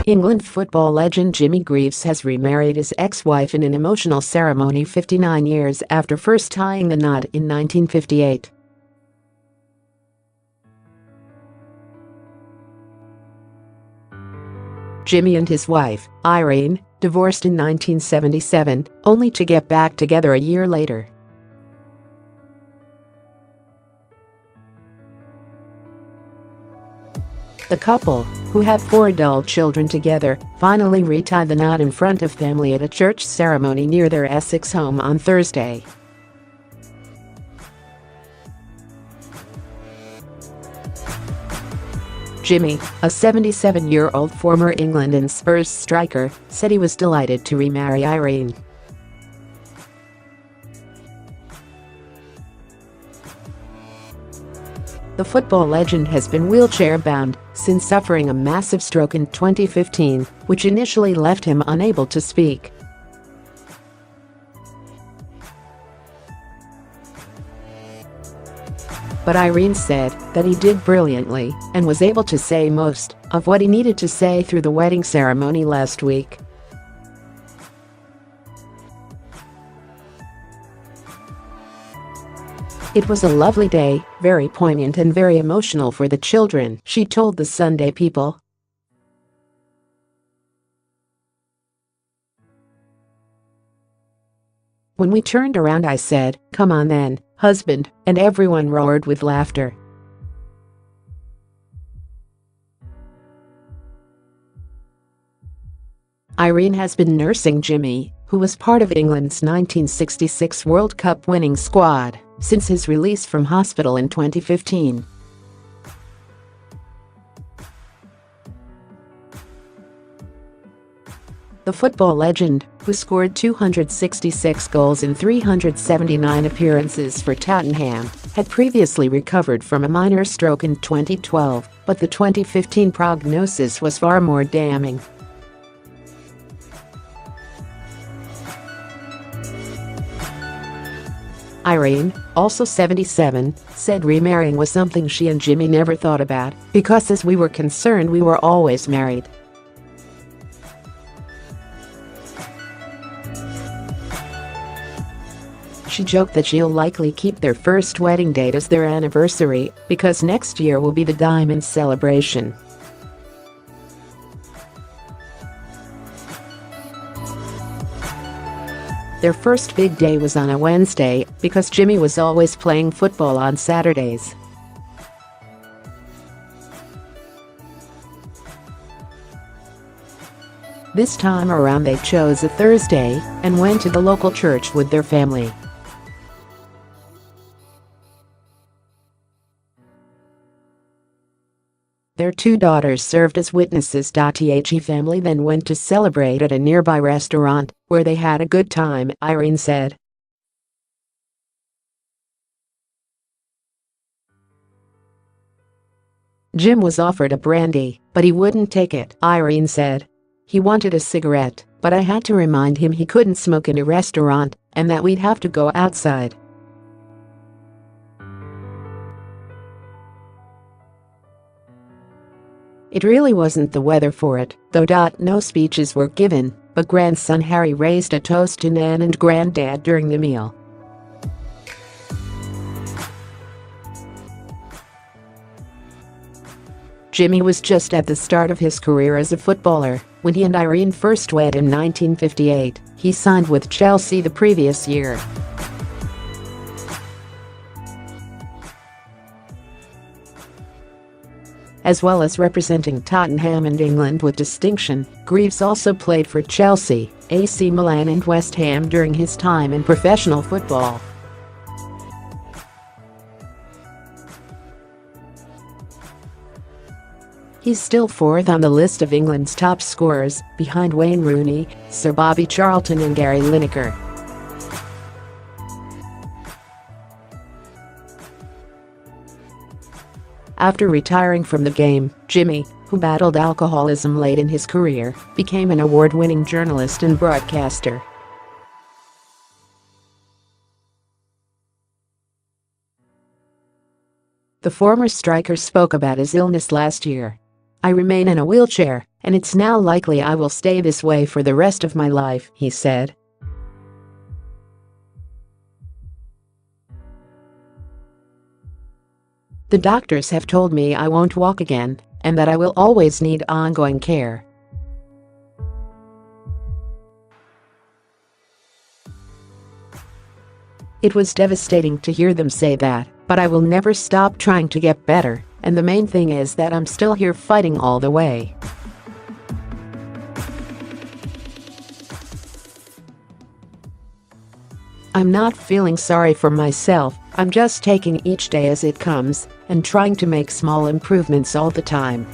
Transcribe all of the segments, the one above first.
England football legend Jimmy Greaves has remarried his ex-wife in an emotional ceremony 59 years after first tying the knot in 1958. Jimmy and his wife, Irene, divorced in 1977, only to get back together a year later. The couple, who had 4 adult children together, finally retied the knot in front of family at a church ceremony near their Essex home on Thursday. Jimmy, a 77-year-old former England and Spurs striker, said he was delighted to remarry Irene. The football legend has been wheelchair-bound since suffering a massive stroke in 2015, which initially left him unable to speak. But Irene said that he did brilliantly and was able to say most of what he needed to say through the wedding ceremony last week. "It was a lovely day, very poignant and very emotional for the children," she told the Sunday People. "When we turned around I said, 'Come on then, husband,' and everyone roared with laughter." Irene has been nursing Jimmy, who was part of England's 1966 World Cup winning squad, since his release from hospital in 2015. The football legend, who scored 266 goals in 379 appearances for Tottenham, had previously recovered from a minor stroke in 2012, but the 2015 prognosis was far more damning. Irene, also 77, said remarrying was something she and Jimmy never thought about because as we were concerned we were always married. She joked that she'll likely keep their first wedding date as their anniversary because next year will be the diamond celebration. Their first big day was on a Wednesday because Jimmy was always playing football on Saturdays. This time around they chose a Thursday and went to the local church with their family. Their 2 daughters served as witnesses.The family then went to celebrate at a nearby restaurant, where they had a good time, Irene said. Jim was offered a brandy, but he wouldn't take it, Irene said. He wanted a cigarette, but I had to remind him he couldn't smoke in a restaurant and that we'd have to go outside. It really wasn't the weather for it, though. No speeches were given, but grandson Harry raised a toast to Nan and Granddad during the meal. Jimmy was just at the start of his career as a footballer when he and Irene first wed in 1958. He signed with Chelsea the previous year. As well as representing Tottenham and England with distinction, Greaves also played for Chelsea, AC Milan and West Ham during his time in professional football. He's still 4th on the list of England's top scorers, behind Wayne Rooney, Sir Bobby Charlton and Gary Lineker. After retiring from the game, Jimmy, who battled alcoholism late in his career, became an award-winning journalist and broadcaster. The former striker spoke about his illness last year. "I remain in a wheelchair, and it's now likely I will stay this way for the rest of my life," he said. "The doctors have told me I won't walk again and that I will always need ongoing care. It was devastating to hear them say that, but I will never stop trying to get better, and the main thing is that I'm still here fighting all the way." "I'm not feeling sorry for myself, I'm just taking each day as it comes and trying to make small improvements all the time."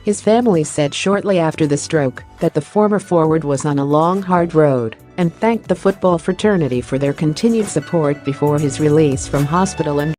His family said shortly after the stroke that the former forward was on a long, hard road and thanked the football fraternity for their continued support before his release from hospital and